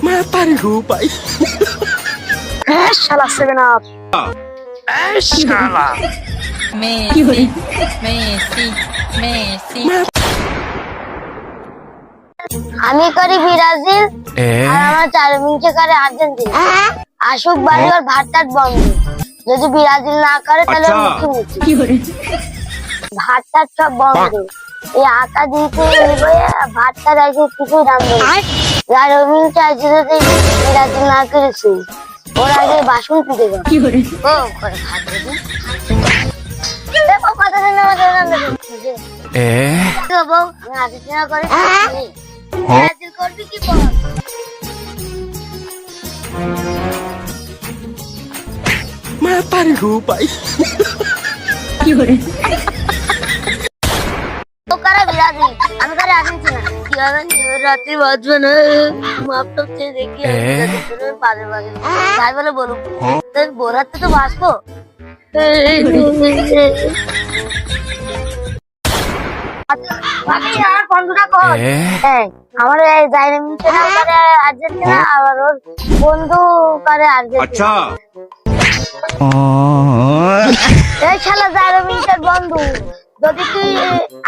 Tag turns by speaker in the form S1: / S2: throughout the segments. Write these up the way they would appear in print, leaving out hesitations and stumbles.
S1: Matahari hupay.
S2: শালা 7 up
S1: শালা
S3: Messi Messi Messi
S2: আমি করি ব্রাজিল আর আমার চারমিনকে করে আর্জেন্টিনা। আসুক বাড়ি ওর ভাতটাত বন্ধ। যদি ব্রাজিল না করে তাহলে মুখি ভাতটাত সব বন্ধ। এই আকা দিতে ভাতটা রাখে কিছু দাম নেই। চারমিন চাইছে যদি ব্রাজিল না করেছে ওর আগে বাসন পিটে গেল। ও করে ভাত দেবে দেখো কথা শুনে আমাদের বউ আমি আর্জেন্টিনা করে ব্রাজিল করবি কি বল
S1: Matahari hupay.
S2: ও করে ব্রাজিল আমি করে আর্জেন্টিনা। কি হবে রাত্রি বাজবে না মাপটপ চেয়ে দেখি পারে পারে তাই বলে বলুন বোরাতে তো বাঁচবো। আমার আর্জেন্টিনা আবার ওর বন্ধু করে আর্জেন্টিনা। এই শালা জাইরমিনের বন্ধু যদি তুই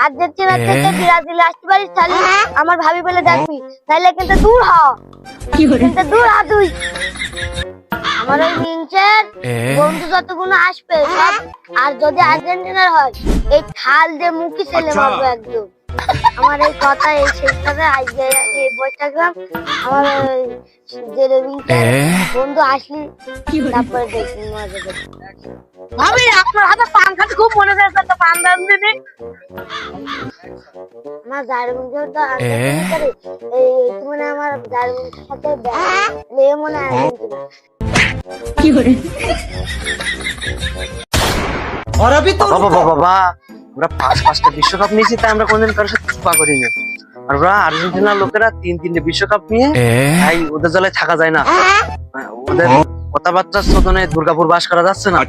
S2: আর্জেন্টিনা থেকে ব্রাজিলে আসতে পারিস তাহলে আমার ভাবি বলে দেখবি তাহলে কিন্তু দূর হ কিন্তু দূর হ তুই। আমার ওই মিনচের বন্ধু যতগুলো আসবে সব আর যদি আর্জেন্টিনার হয় এই খাল দিয়ে মুখি ছেলে মারবো একদম। আমার এই কথা এই শেষটাতে আজকে আমি এই বইটা গেলাম আমার যে বন্ধু আসলি তারপরে দেখি মজা করবি। ভাবি আপনার হাতে পান খাতে খুব মনে যাচ্ছে তো পান দাম দিবি আমার জারমুখে তো এই মানে আমার জারমুখের সাথে লে মনে আর্জেন্টিনা
S4: और अभी तो बाबा আমরা পাঁচটা বিশ্বকাপ নিয়েছি তাই আমরা কোনদিন কারোর সাথে চুপা করি না। আর ওরা আর্জেন্টিনার লোকেরা তিনটে বিশ্বকাপ নিয়ে তাই ওদের জ্বালায় থাকা যায় না। ওদের কথাবার্তা শোধনে দুর্গাপুর বাস করা যাচ্ছে না।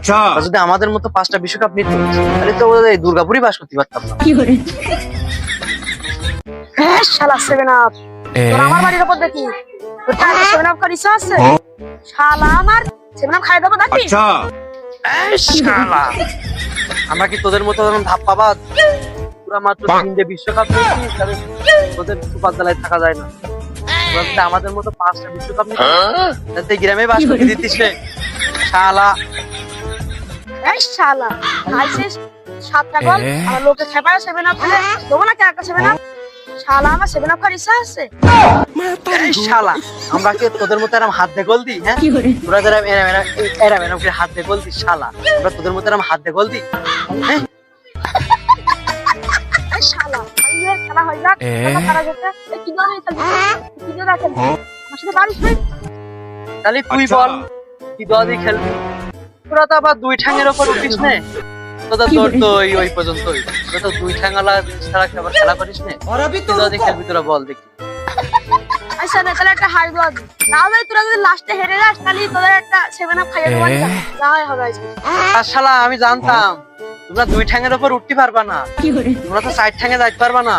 S4: যদি আমাদের মতো 5টা বিশ্বকাপ নিত তাহলে তো ওদের এই দুর্গাপুরই বাস করতে পারতাম না।
S2: শালা 7 আপ তোর আমার বাড়ির উপর দেখি ওটা 7 আপ করিস আছে শালা আমার 7 আপ খাই দেবো দেখি।
S4: শালা আমরা কি তোদের মতো ধাপ পাবা পুরা মাত্র 3টে বিশ্বকাপ নিয়েছি তাহলে তোদের সুপার জ্বালায় থাকা যায় না। আমাদের মতো 5টা বিশ্বকাপ নিতে গ্রামে বাস করতে দিতিস রে শালা।
S2: এই শালা খাইছিস 7টা গোল আর লোকে খেপায় 7 আপ খেলে দেবো না একটা 7 আপ শালা আমার 7 আপ খাইছিস আছে।
S4: এই শালা আমরা কি তোদের মতো এরকম হাত দিয়ে গোল দিই? হ্যাঁ তোরা যারা এরম করে হাত দিয়ে গোল দিস শালা আমরা তোদের মতো এরকম হাত দিয়ে গোল দিই? হ্যাঁ
S2: এই শালা খেলা হয়ে যাক খেলা যেতে কি দল কি দল আছে আমার সাথে পারিস তুই
S4: তাহলে তুই বল কি দল দিয়ে খেলবি? তোরা তো আবার 2 ঠ্যাঙের উপর উঠিস না তোদের তোর তো ওই পর্যন্তই তোরা তো 2 ঠ্যাঙালা ছাড়া খেলা করিস না। আর আমি তো দল দিয়ে খেলবি তোরা বল দেখি।
S2: আচ্ছা না তাহলে একটা হাই দল তাহলে তোরা যদি লাস্টে হেরে যাস তাহলে তোদের একটা 7 আপ খাইয়ে দেবো যা হয় হবে আজকে।
S4: আর শালা আমি জানতাম তোমরা 2 ঠ্যাঙের উপর উঠতে পারবা না তোমরা তো 4 ঠ্যাঙে যাইতে পারবা না।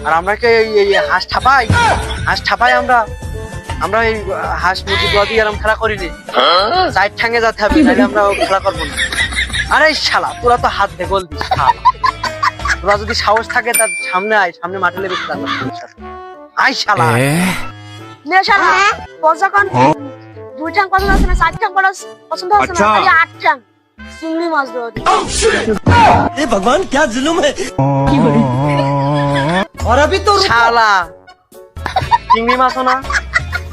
S4: আর আমরা কি এই হাঁস ঠাপাই আমরা এই হাঁস মুরগি দোয়া দিয়ে এরকম খেলা করিনি 4 ঠ্যাঙে যেতে হবে নাহলে আমরা খেলা করবো না। আরে শালা তোরা তো হাত দিয়ে গোল দিস তোরা যদি সাহস থাকে তার সামনে আয় সামনে মাঠে লেগে আয় শালা
S2: নে শালা তোর যখন 2 ঠ্যাং পছন্দ হচ্ছে না 4 ঠ্যাং পছন্দ হচ্ছে না তাহলে 8 ঠ্যাং চিংড়ি মাছ দেবো।
S1: ए भगवान क्या जुल्म है।
S4: और अभी तो শালা চিংড়ি মাছও না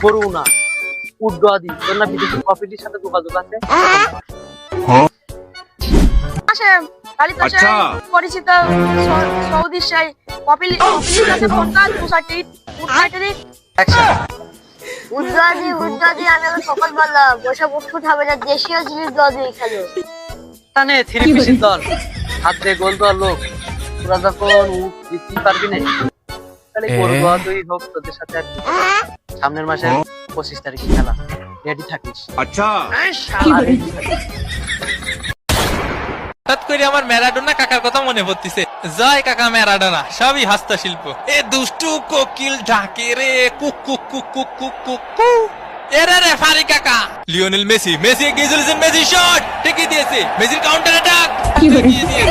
S4: গরু না উড আদি তোর না বিদেশি কপিটির সাথে যোগাযোগ আছে
S2: আসে খালি তো সেই পরিচিত সৌদি সেই কপিলির কাছে ফোন কর সোসাইটি উঠাইতে উদ্দাদি আমি সকাল বেলা বসে উঠতে হবে না দেশীয় জিনিস দদি খেলো
S4: তানে 3 পিসের দল হাত দিয়ে গোল দেওয়ার লোক তোরা যখন জিততে পারবি না তাহলে গরু দোয়া তুই হোক তোদের সাথে আর সামনের মাসের 25 তারিখে খেলা রেডি থাকিস।
S5: হঠাৎ করে আমার ম্যারাডোনা কাকার কথা মনে পড়তিছে। জয় কাকা ম্যারাডোনা, সবই হস্তশিল্প। এ দুষ্টু কোকিল ডাকে রে cook cook cook cook cook cook কু। এরে রে ফারি কাকা, লিওনেল মেসি, মেসি এগিয়ে চলেছেন, মেসি শট ঠিকই দিয়েছে, মেসির কাউন্টার অ্যাটাক ঠিকই দিয়েছে।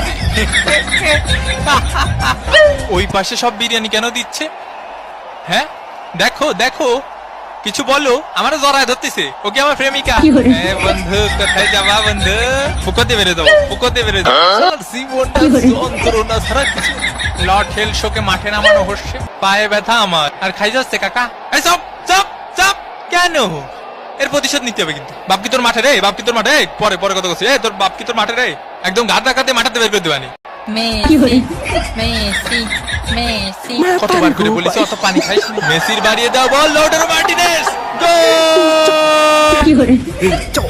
S5: ওই পাশে সব বিরিয়ানি কেন দিচ্ছে? হ্যাঁ দেখো দেখো, কিছু বলো, আমারও জড়ায় ধরতেছে। ওকে আমার প্রেমিকা। এ বন্ধু কোথায় যাবা বন্ধু? ফুকতে বেরে দাও, ফুকতে বেরে দাও। জীবনটা যন্ত্রণা ছাড়া কিছু। লর্ড হেল শোকে মাঠে নামানো হচ্ছে, পায়ে ব্যথা আমার, আর খাই যাচ্ছে কাকা। এই চপ চপ চপ, কেন? এর প্রতিশোধ নিতে হবে কিন্তু। বাপ কি তোর মাঠে রে? বাপ কি তোর মাঠে? পরে পরে কথা বলছি। তোর বাপ কি তোর মাঠে রে? একদম ঘাত ধাক্কাতে মাঠাতে বের করে দেবানি।
S3: Messi, Messi, Messi.
S5: কতবার করে বলেছি অত পানি খাইস না। মেসির বাড়িয়ে দাও বল, লাউটারো মার্টিনেজ গোল।